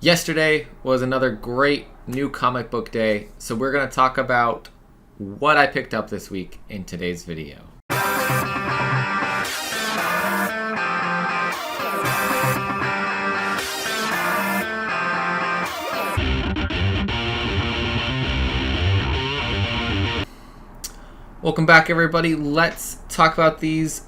Yesterday was another great new comic book day, so we're going to talk about what I picked up this week in today's video. Welcome back, everybody. Let's talk about these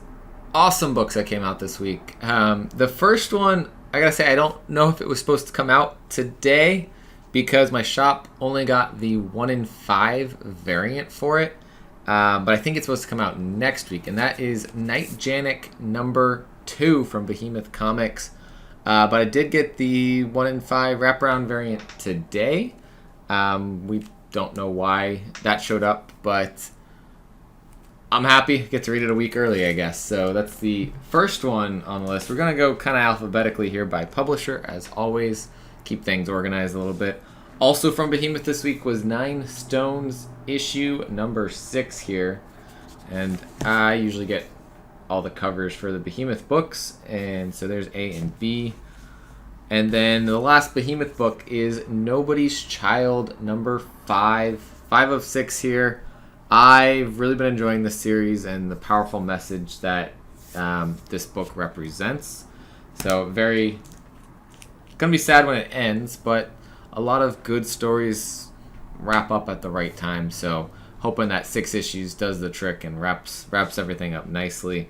awesome books that came out this week. The first one, I gotta say, I don't know if it was supposed to come out today because my shop only got the 1 in 5 variant for it. But I think it's supposed to come out next week, and that is Nightjanic number 2 from Behemoth Comics. But I did get the 1 in 5 wraparound variant today. We don't know why that showed up, but I'm happy. Get to read it a week early, I guess. So that's the first one on the list. We're going to go kind of alphabetically here by publisher, as always. Keep things organized a little bit. Also from Behemoth this week was 9 Stones issue number 6 here. And I usually get all the covers for the Behemoth books. And so there's A and B. And then the last Behemoth book is Nobody's Child number 5. 5 of 6 here. I've really been enjoying this series and the powerful message that this book represents. So gonna be sad when it ends, but a lot of good stories wrap up at the right time. So hoping that 6 issues does the trick and wraps everything up nicely.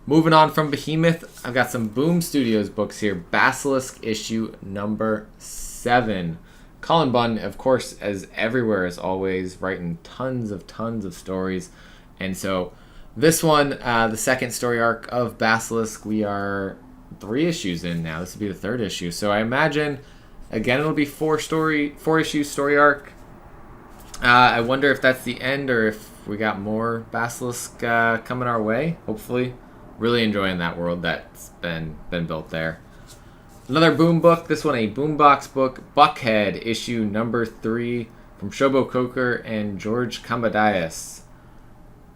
Moving on from Behemoth, I've got some Boom Studios books here. Basilisk issue number 7. Colin Bunn, of course, as everywhere as always, writing tons of stories. And so this one, the second story arc of Basilisk, we are 3 issues in now. This will be the 3rd issue. So I imagine, again, it'll be 4 issue story arc. I wonder if that's the end or if we got more Basilisk coming our way, hopefully. Really enjoying that world that's been built there. Another Boom book, this one a Boombox book, Buckhead, issue number 3 from Shobo Coker and George Kambadias.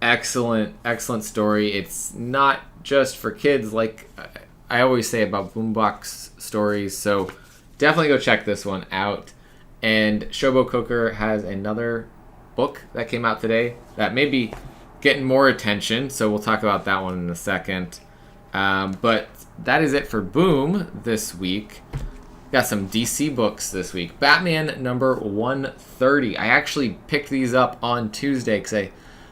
Excellent story. It's not just for kids like I always say about Boombox stories, so definitely go check this one out. And Shobo Coker has another book that came out today that may be getting more attention, so we'll talk about that one in a second. But that is it for Boom this week. Got some DC books this week. Batman number 130. I actually picked these up on Tuesday because I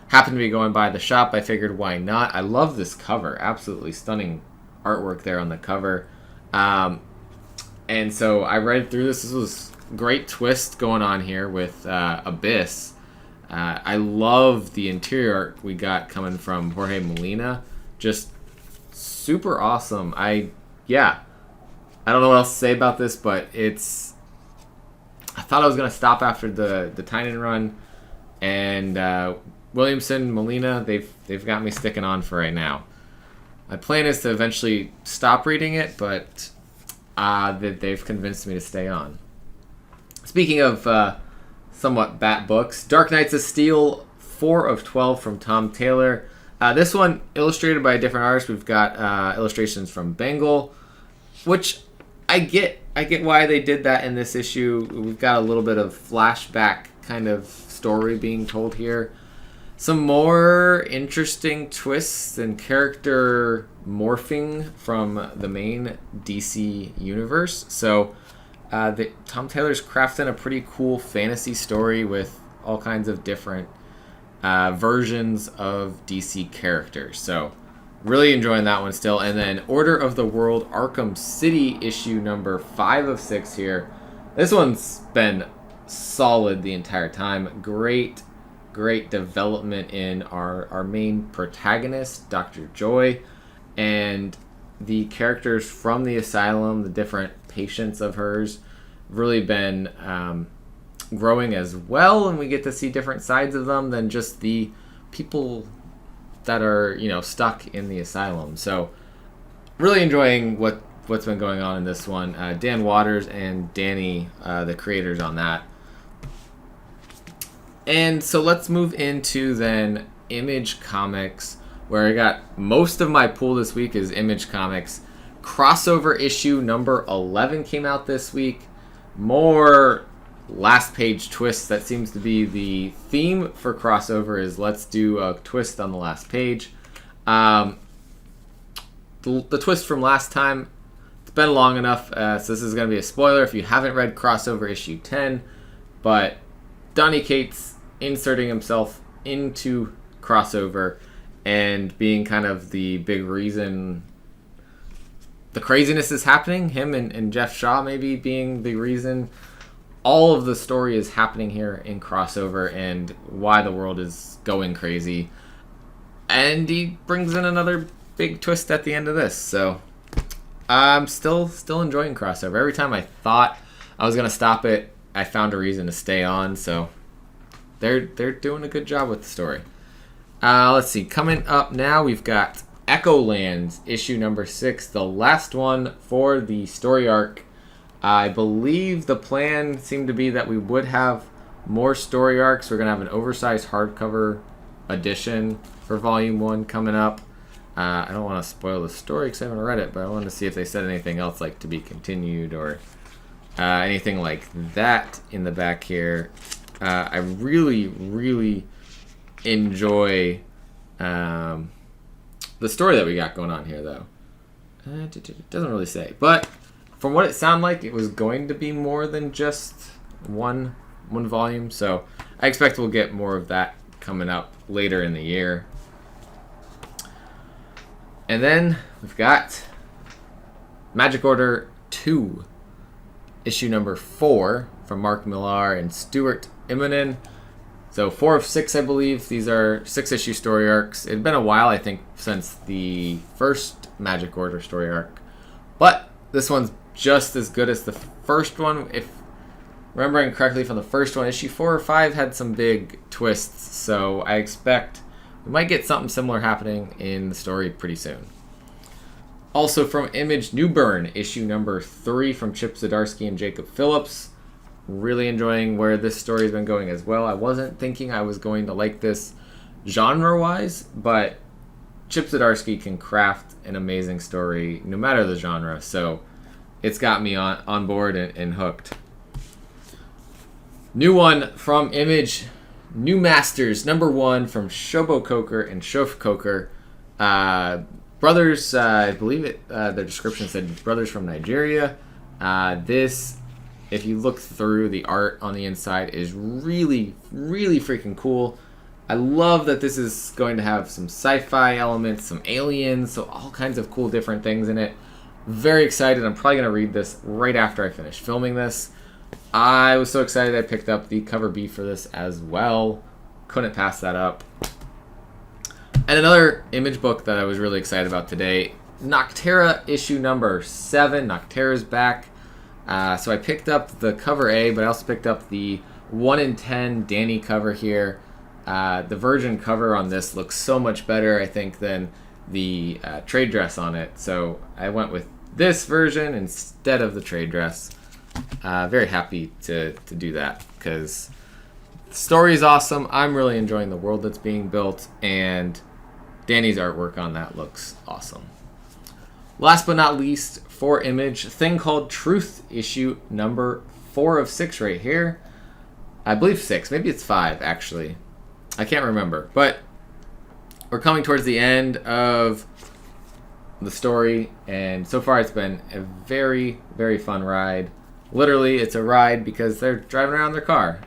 happened to be going by the shop. I figured why not. I love this cover. Absolutely stunning artwork there on the cover. And so I read through this. This was a great twist going on here with Abyss. I love the interior art we got coming from Jorge Molina. Just super awesome. I don't know what else to say about this, but I thought I was going to stop after the Tynan run, and Williamson, Molina, they've got me sticking on for right now. My plan is to eventually stop reading it, but they've convinced me to stay on. Speaking of somewhat Bat books, Dark Knights of Steel 4 of 12 from Tom Taylor. This one illustrated by a different artist. We've got illustrations from Bengal, which I get why they did that in this issue. We've got a little bit of flashback kind of story being told here. Some more interesting twists and character morphing from the main DC universe. So Tom Taylor's crafting a pretty cool fantasy story with all kinds of different versions of DC characters. So really enjoying that one still. And then Order of the World Arkham City issue number 5 of 6 here. This one's been solid the entire time. Great development in our main protagonist, Dr. Joy, and the characters from the asylum, the different patients of hers, really been growing as well, and we get to see different sides of them than just the people that are stuck in the asylum. So really enjoying what's been going on in this one. Dan Waters and Danny, the creators on that. And so let's move into then Image Comics, where I got most of my pool this week is Image Comics. Crossover issue number 11 came out this week. More last page twists. That seems to be the theme for crossover, is let's do a twist on the last page. The twist from last time, it's been long enough, so this is going to be a spoiler if you haven't read crossover issue 10, but Donny Cates inserting himself into crossover and being kind of the big reason the craziness is happening, him and Jeff Shaw maybe being the reason all of the story is happening here in crossover and why the world is going crazy. And he brings in another big twist at the end of this. So I'm still enjoying crossover. Every time I thought I was going to stop it, I found a reason to stay on. So they're doing a good job with the story. Let's see. Coming up now, we've got Echolands, issue number 6, the last one for the story arc. I believe the plan seemed to be that we would have more story arcs. We're going to have an oversized hardcover edition for Volume 1 coming up. I don't want to spoil the story because I haven't read it, but I wanted to see if they said anything else like to be continued or anything like that in the back here. I really, really enjoy the story that we got going on here, though. It doesn't really say. But from what it sounded like, it was going to be more than just one volume. So I expect we'll get more of that coming up later in the year. And then we've got Magic Order 2, issue number 4 from Mark Millar and Stuart Immonen. So 4 of 6, I believe. These are 6-issue story arcs. It had been a while, I think, since the first Magic Order story arc. But this one's just as good as the first one. If remembering correctly from the first one, issue 4 or 5 had some big twists. So I expect we might get something similar happening in the story pretty soon. Also from Image, New Burn, issue number 3 from Chip Zdarsky and Jacob Phillips. Really enjoying where this story's been going as well. I wasn't thinking I was going to like this genre-wise, but Chip Zdarsky can craft an amazing story no matter the genre, so it's got me on board and hooked. New one from Image, New Masters, number 1 from Shobo Coker and Shof Coker. Brothers, I believe it. Their description said brothers from Nigeria. This, if you look through the art on the inside, is really, really freaking cool. I love that this is going to have some sci-fi elements, some aliens, so all kinds of cool different things in it. Very excited. I'm probably going to read this right after I finish filming this. I was so excited I picked up the cover B for this as well. Couldn't pass that up. And another Image book that I was really excited about today, Nocterra issue number 7. Nocterra's back. So I picked up the cover A, but I also picked up the 1 in 10 Danny cover here. The Virgin cover on this looks so much better, I think, than the trade dress on it. So I went with this version instead of the trade dress. Very happy to do that because the story is awesome. I'm really enjoying the world that's being built, and Danny's artwork on that looks awesome. Last but not least, for Image, Thing Called Truth, issue number 4 of 6 right here. I believe 6, maybe it's 5 actually. I can't remember, but we're coming towards the end of the story, and so far it's been a very, very fun ride. Literally, it's a ride because they're driving around their car.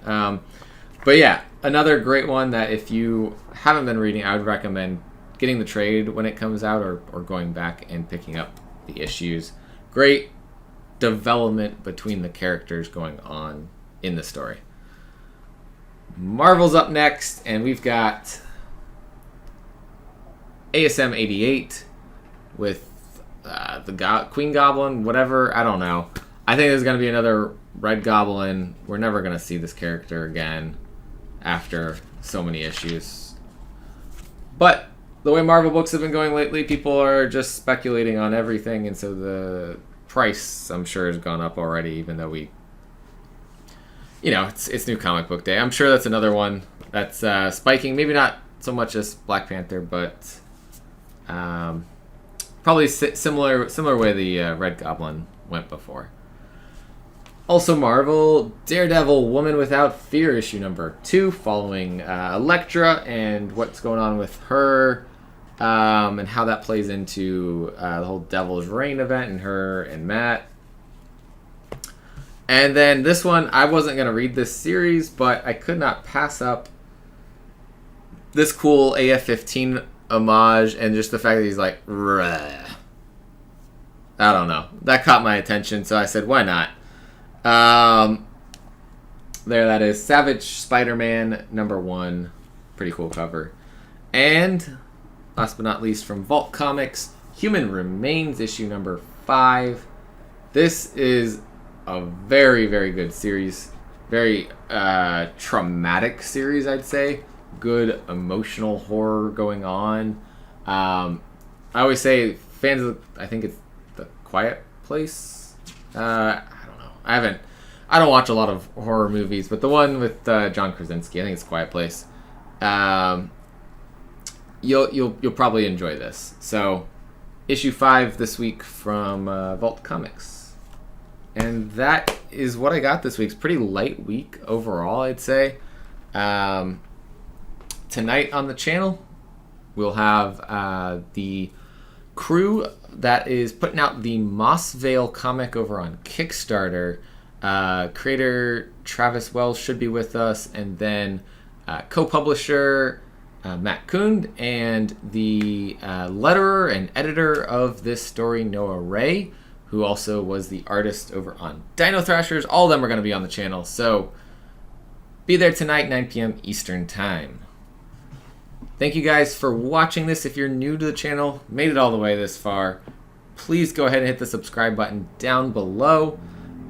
But yeah, another great one that if you haven't been reading, I would recommend getting the trade when it comes out or going back and picking up the issues. Great development between the characters going on in the story. Marvel's up next, and we've got ASM 88 with the Queen Goblin, whatever, I don't know. I think there's going to be another Red Goblin. We're never going to see this character again after so many issues. But the way Marvel books have been going lately, people are just speculating on everything, and so the price, I'm sure, has gone up already, even though it's new comic book day. I'm sure that's another one that's spiking. Maybe not so much as Black Panther, but Probably similar way the Red Goblin went before. Also Marvel, Daredevil, Woman Without Fear, issue number 2, following Elektra and what's going on with her, and how that plays into the whole Devil's Reign event and her and Matt. And then this one, I wasn't going to read this series, but I could not pass up this cool AF-15 homage and just the fact that he's like, "Rah." I don't know. That caught my attention, so I said, why not? There that is. Savage SpiderMan number 1. Pretty cool cover. And last but not least from Vault Comics, Human Remains issue number 5. This is a very, very good series. Very traumatic series, I'd say. Good emotional horror going on. I always say fans of, I think it's The Quiet Place. I don't know. I don't watch a lot of horror movies, but the one with John Krasinski, I think it's Quiet Place. You'll probably enjoy this. So, issue 5 this week from Vault Comics, and that is what I got this week. It's a pretty light week overall, I'd say. Tonight on the channel, we'll have the crew that is putting out the Mossvale comic over on Kickstarter. Creator Travis Wells should be with us, and then co-publisher Matt Kund, and the letterer and editor of this story, Noah Ray, who also was the artist over on Dino Thrashers. All of them are going to be on the channel, so be there tonight, 9 p.m. Eastern Time. Thank you guys for watching this. If you're new to the channel, made it all the way this far, please go ahead and hit the subscribe button down below.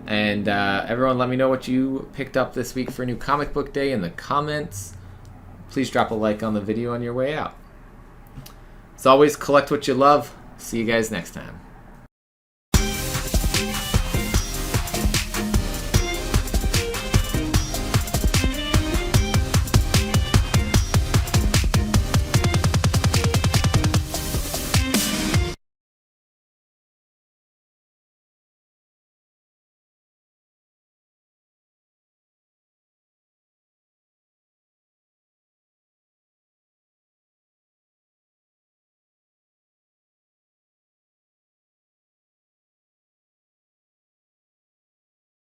And everyone, let me know what you picked up this week for New Comic Book Day in the comments. Please drop a like on the video on your way out. As always, collect what you love. See you guys next time.